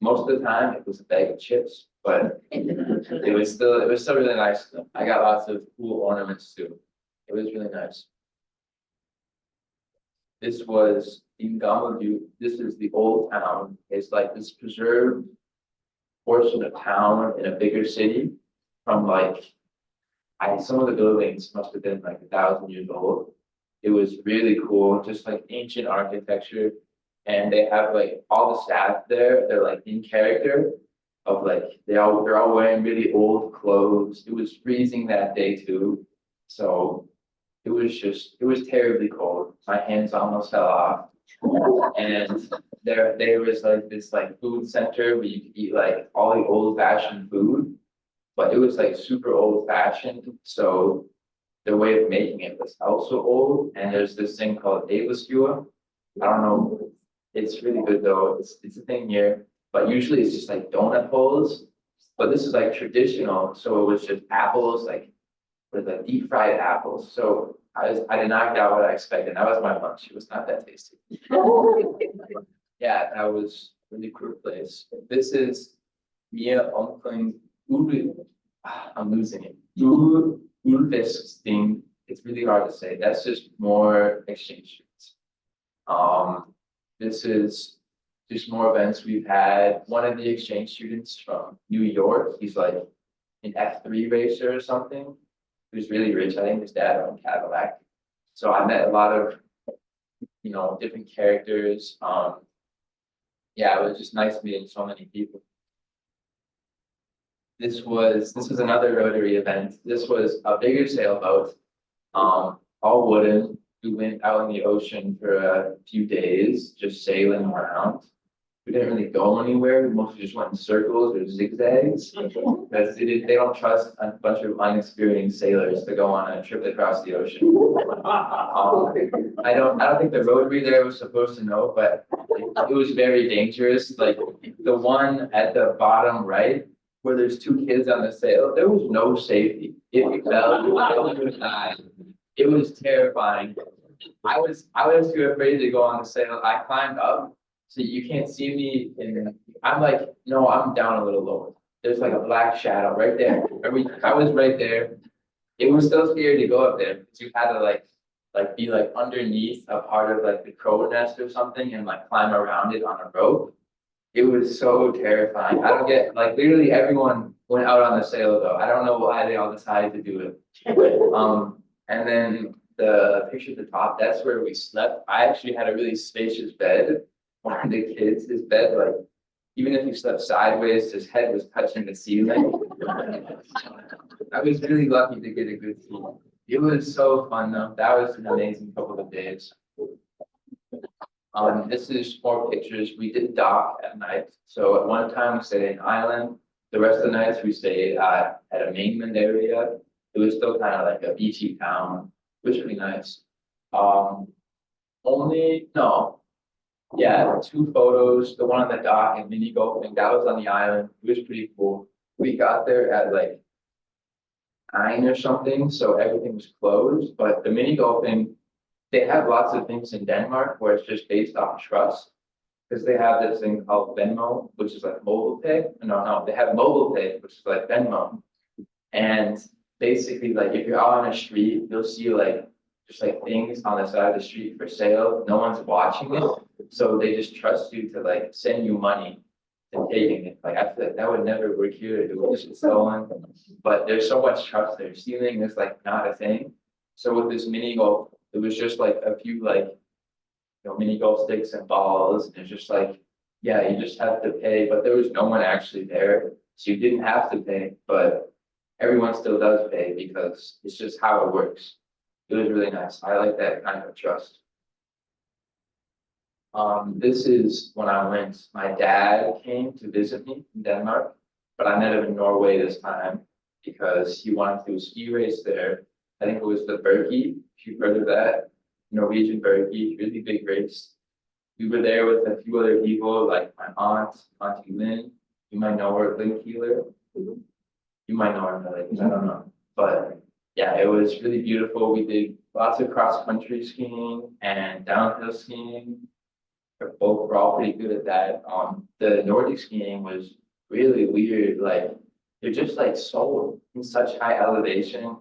Most of the time, it was a bag of chips, but it was still really nice. I got lots of cool ornaments too. It was really nice. This was in Gammelview. This is the old town. It's like this preserved portion of town in a bigger city from some of the buildings must have been like 1,000 years old. It was really cool, just like ancient architecture. And they have like all the staff there, they're like in character of like, they're all wearing really old clothes. It was freezing that day too. So it was terribly cold. My hands almost fell off. And there was like this like food center where you could eat like all the old fashioned food, but it was like super old fashioned. So the way of making it was also old. And there's this thing called 8th-YEP. I don't know. It's really good though. It's a thing here, but usually it's just like donut holes. But this is like traditional, so it was just apples, like with like deep fried apples. So I did not get what I expected. That was my lunch. It was not that tasty. Yeah, that was a really cool place. This is Mia Omkling I'm losing it. Ulvis thing. It's really hard to say. That's just more exchange students. This is just more events we've had. One of the exchange students from New York, he's like an F3 racer or something. He was really rich. I think his dad owned Cadillac. So I met a lot of, different characters. Yeah, it was just nice meeting so many people. This was another Rotary event. This was a bigger sailboat, all wooden. We went out in the ocean for a few days, just sailing around. We didn't really go anywhere. We mostly just went in circles or zigzags because they don't trust a bunch of inexperienced sailors to go on a trip across the ocean. I don't think the Rotary there was supposed to know, but it was very dangerous. Like the one at the bottom right, where there's two kids on the sail, there was no safety. If you fell, you would die. It was terrifying. I was too afraid to go on the sail. I climbed up, so you can't see me. And I'm like, no, I'm down a little lower. There's like a black shadow right there. I was right there. It was still scary to go up there because you had to be like underneath a part of like the crow nest or something and like climb around it on a rope. It was so terrifying. I don't get literally everyone went out on the sail though. I don't know why they all decided to do it. And then the picture at the top, that's where we slept. I actually had a really spacious bed. One of the kids, his bed, even if he slept sideways, his head was touching the ceiling. I was really lucky to get a good sleep. It was so fun though. That was an amazing couple of days. This is more pictures. We did dock at night. So at one time we stayed in an island. The rest of the nights we stayed at a mainland area. It was still kind of like a beachy town. It was really nice. Two photos. The one on the dock and mini golfing, that was on the island. It was pretty cool. We got there at like 9 or something, so everything was closed. But the mini golfing, they have lots of things in Denmark where it's just based off trust. Because they have this thing called Venmo, which is like mobile pay. No, they have mobile pay, which is like Venmo. And basically, like if you're out on a street, you'll see like just like things on the side of the street for sale. No one's watching it. So they just trust you to like send you money to taking it. Like I feel like that would never work here. It would just get stolen. But there's so much trust there. Stealing is like not a thing. So with this mini golf, it was just like a few like, mini golf sticks and balls. And it's just like, yeah, you just have to pay, but there was no one actually there. So you didn't have to pay, but everyone still does pay because it's just how it works. It was really nice. I like that kind of trust. This is when I went, my dad came to visit me in Denmark, but I met him in Norway this time because he wanted to do a ski race there. I think it was the Berkey, if you've heard of that, Norwegian Berkey, really big race. We were there with a few other people, like my aunt, Auntie Lynn. You might know her, Lynn Keeler. You might know her, like, I don't know. But yeah, it was really beautiful. We did lots of cross-country skiing and downhill skiing. We're all pretty good at that. The Nordic skiing was really weird. Like they're just like so in such high elevation,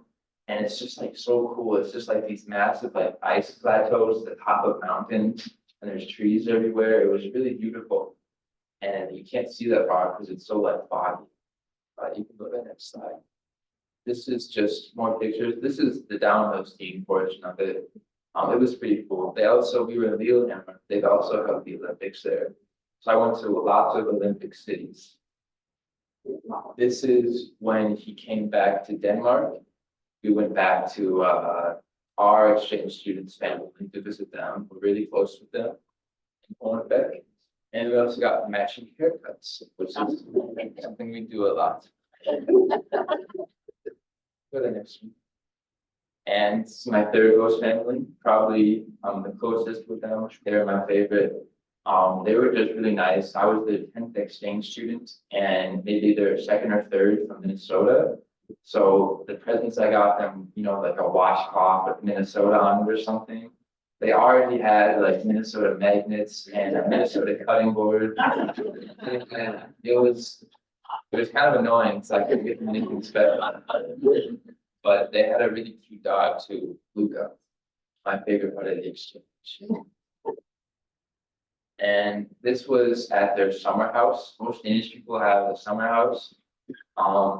and it's just like so cool. It's just like these massive like ice plateaus at the top of mountains, and there's trees everywhere. It was really beautiful, and you can't see that far because it's so like foggy. You can go to the next slide. This is just more pictures. This is the downhill skiing portion of it. It was pretty cool. We were in Lillehammer. They've also held the Olympics there. So I went to lots of Olympic cities. This is when he came back to Denmark. We went back to our exchange students' family to visit them. We're really close with them in Hornbeck. And we also got matching haircuts, which is something we do a lot. Go to the next one. And this is my third host family, probably the closest with them. They're my favorite. They were just really nice. I was the 10th exchange student and maybe their second or third from Minnesota. So the presents I got them, like a washcloth with Minnesota on it or something. They already had like Minnesota magnets and a Minnesota cutting board. And it was kind of annoying. So I couldn't get them anything special. But they had a really cute dog too, Luca, my favorite part of the exchange. And this was at their summer house. Most Danish people have a summer house.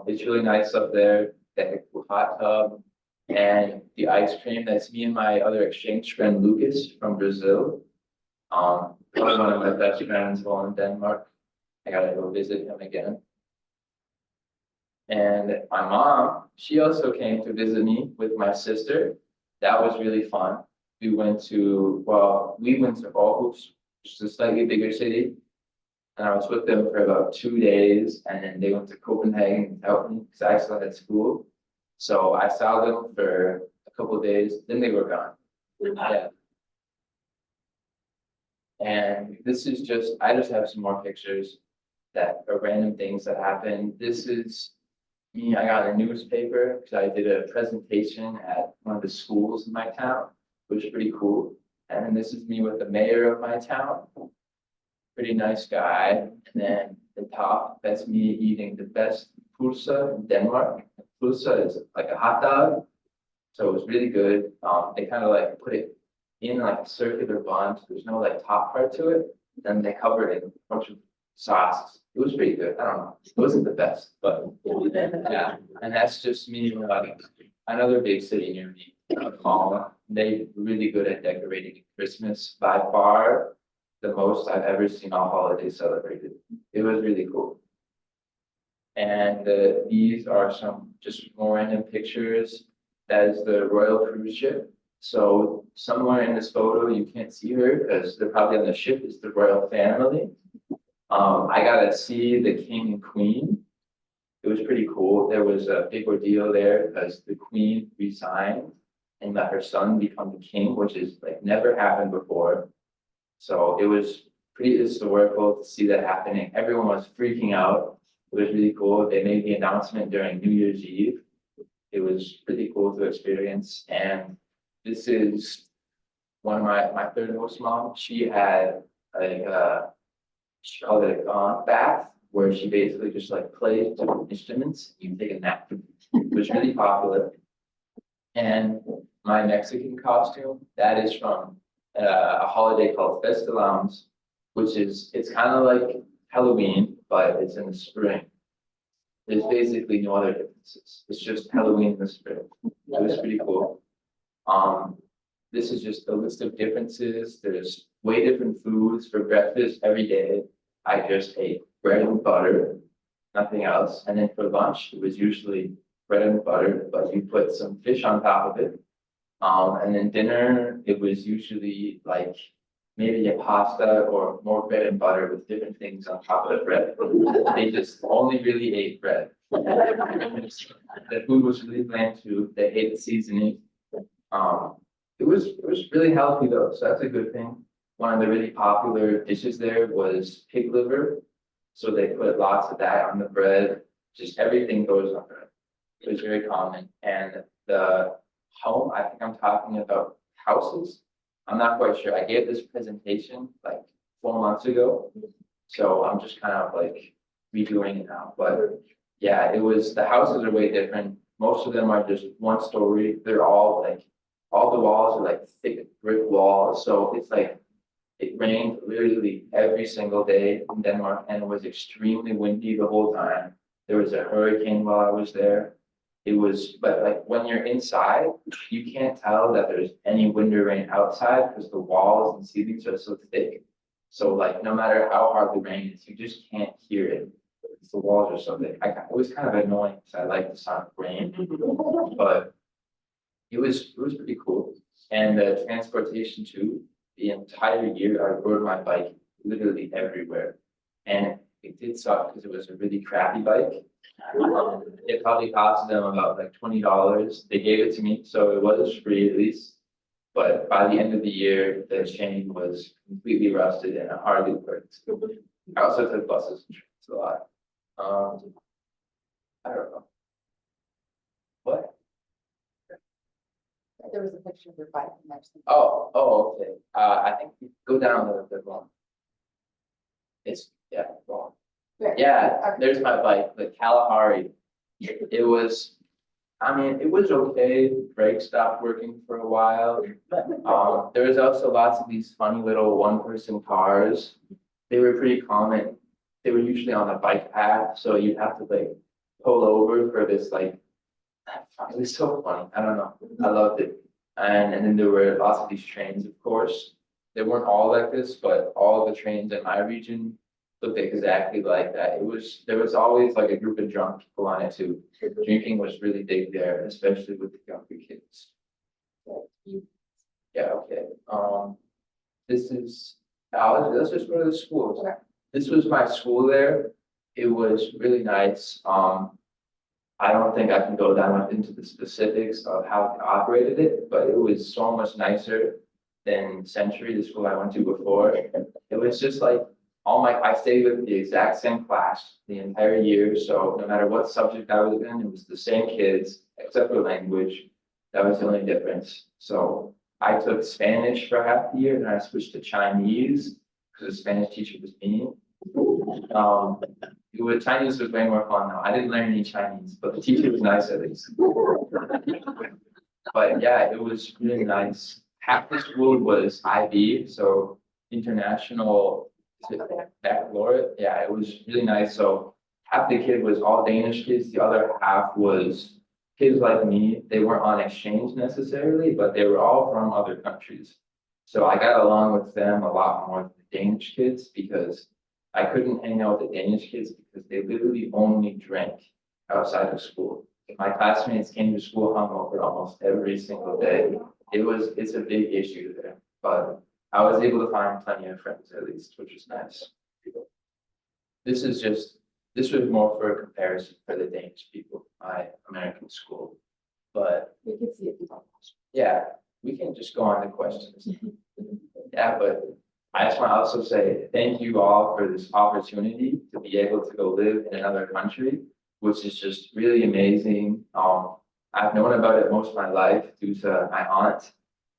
It's really nice up there. They have a cool hot tub and the ice cream. That's me and my other exchange friend, Lucas from Brazil. Probably one of my best friends while in Denmark. I gotta go visit him again. And my mom, she also came to visit me with my sister. That was really fun. We went to Aarhus, which is a slightly bigger city. And I was with them for about 2 days, and then they went to Copenhagen without me because I still had school. So I saw them for a couple of days, then they were gone. Yeah. And this is I just have some more pictures that are random things that happened. This is me, I got a newspaper because I did a presentation at one of the schools in my town, which was pretty cool. And then this is me with the mayor of my town. Pretty nice guy. And then the top, that's me eating the best pølse in Denmark. Pølse is like a hot dog. So it was really good. They kind of like put it in like a circular bun. So there's no like top part to it. Then they covered it in a bunch of sauces. It was pretty good. I don't know. It wasn't the best, but yeah. And that's just me. Another big city near me, Malmö. They're really good at decorating Christmas. By far, the most I've ever seen a holiday celebrated. It was really cool. And these are some just more random pictures. That is the Royal Cruise Ship. So somewhere in this photo, you can't see her because they're probably on the ship. Is the royal family. I got to see the king and queen. It was pretty cool. There was a big ordeal there because the queen resigned and let her son become the king, which is like never happened before. So it was pretty historical to see that happening. Everyone was freaking out. It was really cool. They made the announcement during New Year's Eve. It was pretty cool to experience. And this is one of my third host mom. She had like she called it a bath, where she basically just like plays different instruments. You can take a nap. It was really popular. And my Mexican costume, that is from a holiday called Festivals, which is, it's kind of like Halloween, but it's in the spring. There's basically no other differences. It's just Halloween in the spring. It was pretty cool. This is just a list of differences. There's way different foods for breakfast every day. I just ate bread and butter, nothing else. And then for lunch, it was usually bread and butter, but you put some fish on top of it. And then dinner, it was usually like maybe a pasta or more bread and butter with different things on top of the bread. They just only really ate bread. The food was really bland too. They ate the seasoning. It was really healthy though, so that's a good thing. One of the really popular dishes there was pig liver. So they put lots of that on the bread. Just everything goes on bread. It was very common. And the home, I think I'm talking about houses. I'm not quite sure. I gave this presentation like 4 months ago. So I'm just kind of like redoing it now. But yeah, the houses are way different. Most of them are just one story. They're all like, all the walls are like thick brick walls. So it's like, it rained literally every single day in Denmark and it was extremely windy the whole time. There was a hurricane while I was there. But like when you're inside, you can't tell that there's any wind or rain outside because the walls and ceilings are so thick. So like no matter how hard the rain is, you just can't hear it. Because the walls are so thick. It was kind of annoying because I like the sound of rain, but it was pretty cool. And the transportation too, the entire year I rode my bike literally everywhere. And it did suck because it was a really crappy bike. It probably cost them about like $20. They gave it to me, so it was free at least. But by the end of the year, the chain was completely rusted and it hardly worked. I also took buses and trains a lot. I don't know. What? There was a picture of your bike and there's some. Oh, okay. I think you go down a little bit more. Yeah, wrong. Yeah, there's my bike, the Kalahari. It was okay. Brakes stopped working for a while. There was also lots of these funny little one-person cars. They were pretty common. They were usually on a bike path, so you'd have to like pull over for this like. It was so funny. I don't know. I loved it. And then there were lots of these trains, of course. They weren't all like this, but all the trains in my region looked exactly like that. There was always like a group of drunk people on it too. Drinking was really big there, especially with the younger kids. Yeah, okay. This is college. Let's just go to the schools. Okay. This was my school there. It was really nice. I don't think I can go down into the specifics of how they operated it, but it was so much nicer than Century, the school I went to before. It was just like I stayed with the exact same class the entire year. So no matter what subject I was in, it was the same kids, except for language. That was the only difference. So I took Spanish for half the year, then I switched to Chinese because the Spanish teacher was mean. Chinese was way more fun though. I didn't learn any Chinese, but the teacher was nice at least. But yeah, it was really nice. Half the school was IB, so international baccalaureate. Yeah, it was really nice. So half the kid was all Danish kids. The other half was kids like me. They weren't on exchange necessarily, but they were all from other countries. So I got along with them a lot more than the Danish kids because I couldn't hang out with the Danish kids because they literally only drank outside of school. My classmates came to school hungover almost every single day. It's a big issue there, but I was able to find plenty of friends at least, which was nice. This was more for a comparison for the Danish people, my American school. But We could see it. yeah, we can just go on to questions. Yeah, but I just want to also say thank you all for this opportunity to be able to go live in another country, which is just really amazing. I've known about it most of my life due to my aunt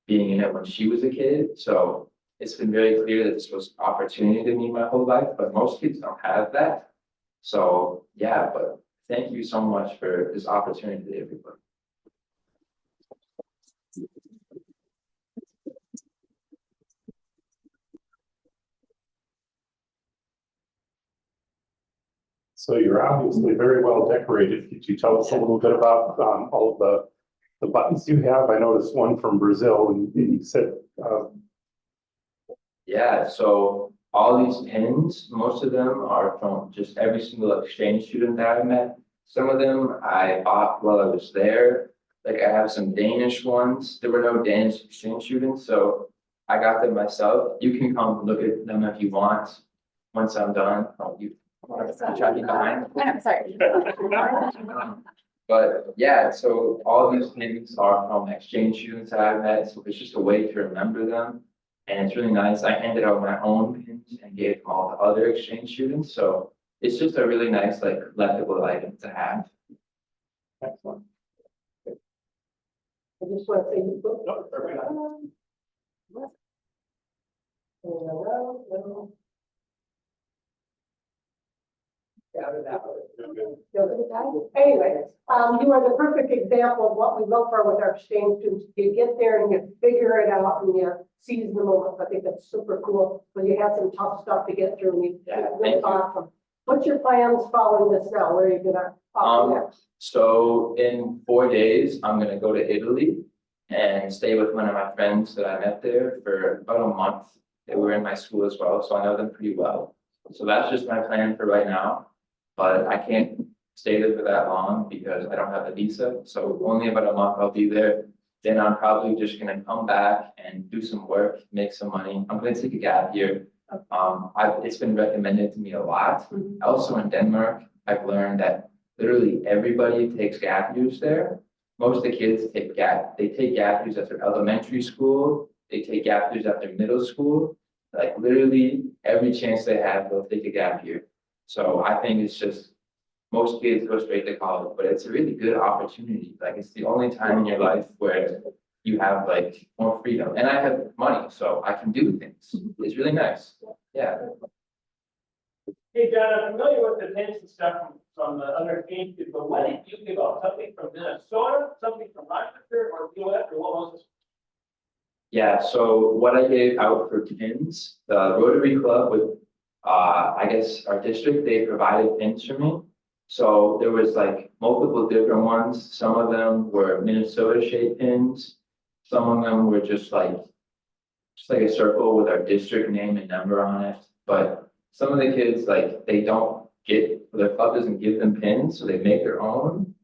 being in it when she was a kid. So it's been very clear that this was an opportunity to me my whole life, but most kids don't have that. So yeah, but thank you so much for this opportunity, everybody. So you're obviously very well decorated. Could you tell us a little bit about all of the buttons you have? I noticed one from Brazil and you said, Yeah, so all these pins, most of them are from just every single exchange student that I met. Some of them I bought while I was there. Like I have some Danish ones. There were no Danish exchange students, so I got them myself. You can come look at them if you want. Once I'm done, you try to be behind. I'm sorry. But yeah, so all these pins are from exchange students that I've met, so it's just a way to remember them. And it's really nice. I handed out my own pins and gave them all to other exchange students, so it's just a really nice, like, collectible item to have. excellent. I just want to say, you put. No, perfect. Anyway, you are the perfect example of what we look for with our exchange students. You get there and you figure it out and you seize the moment. I think that's super cool. But you had some tough stuff to get through. And Yeah, that's thank you. awesome. What's your plans following this now? Where are you gonna? Next? So in 4 days, I'm gonna go to Italy and stay with one of my friends that I met there for about a month. They were in my school as well, so I know them pretty well. So that's just my plan for right now. But I can't stay there for that long because I don't have a visa. So only about a month I'll be there. Then I'm probably just gonna come back and do some work, make some money. I'm gonna take a gap year. It's been recommended to me a lot. Also in Denmark, I've learned that literally everybody takes gap years there. Most of the kids take gap years after elementary school. They take gap years after middle school. Like literally every chance they have, they'll take a gap year. So I think it's just, most kids go straight to college, but it's a really good opportunity. Like it's the only time in your life where you have like more freedom. And I have money, so I can do things. It's really nice. Yeah. Hey, John, I'm familiar with the pins and stuff from the other games, but what did you give up? Something from Minnesota, something from Rochester, or UF, or what was it? Yeah, so what I gave out for pins, the Rotary Club with, I guess our district, they provided pins for me. So there was like multiple different ones. Some of them were Minnesota shaped pins. Some of them were just like a circle with our district name and number on it. But some of the kids, like, they don't get, their club doesn't give them pins, so they make their own.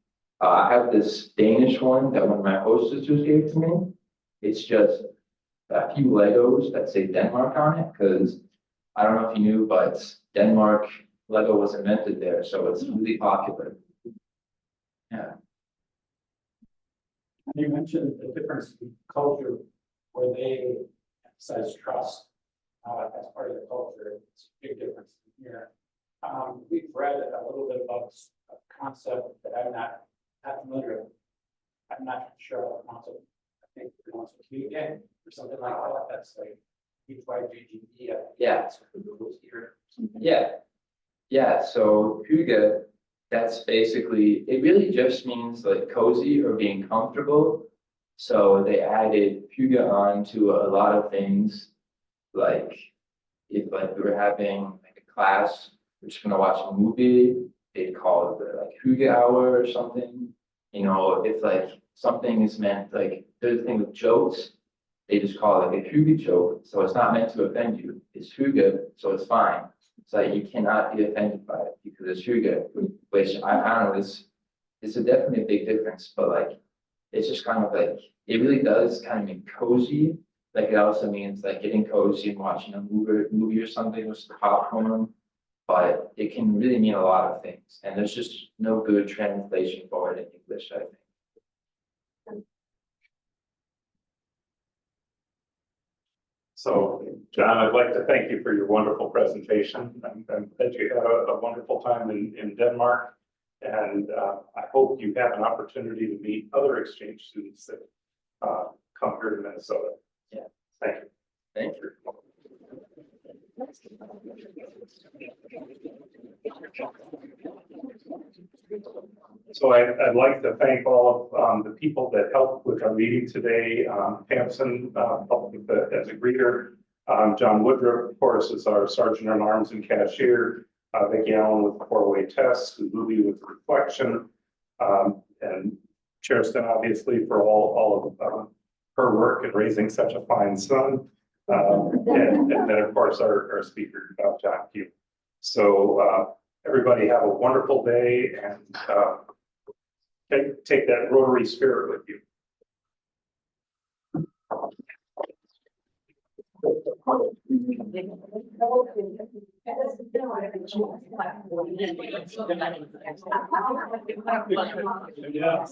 I have this Danish one that one of my hostesses gave to me. It's just a few Legos that say Denmark on it, because I don't know if you knew, but Denmark Lego was invented there, so it's really popular. Yeah. You mentioned the difference in culture where they emphasize trust as part of the culture. It's a big difference here. We've read a little bit about a concept that I'm not familiar with. I'm not sure how to pronounce it. I think it's pronounced Hygge or something like that. That's like HYGGE. Yeah. Here. Yeah. Yeah, so Hygge, that's basically, it really just means like cozy or being comfortable. So they added Hygge on to a lot of things, like if like we were having like a class, we're just gonna watch a movie, they'd call it like Hygge hour or something. You know, if like something is meant, like there's a thing with jokes, they just call it like a Hygge joke. So it's not meant to offend you. It's Hygge, so it's fine. It's like you cannot be offended by it because it's Hygge, which I don't know, it's definitely a big difference, but like it's just kind of like it really does kind of mean cozy. Like it also means like getting cozy and watching a movie or something with the popcorn. But it can really mean a lot of things, and there's just no good translation for it in English, I think. So, John, I'd like to thank you for your wonderful presentation. I'm glad you had a wonderful time in Denmark. And I hope you have an opportunity to meet other exchange students that come here to Minnesota. Yeah. Thank you. Thank you. So I'd like to thank all of the people that helped with our meeting today. Hampson helped as a greeter. John Woodruff, of course, is our sergeant at arms and cashier. Vicki Allen with the 4-way test, Lily with the reflection, and Cheriston obviously for all of her work in raising such a fine son. And then of course our speaker, John Q. So everybody have a wonderful day and take that Rotary spirit with you. Yeah.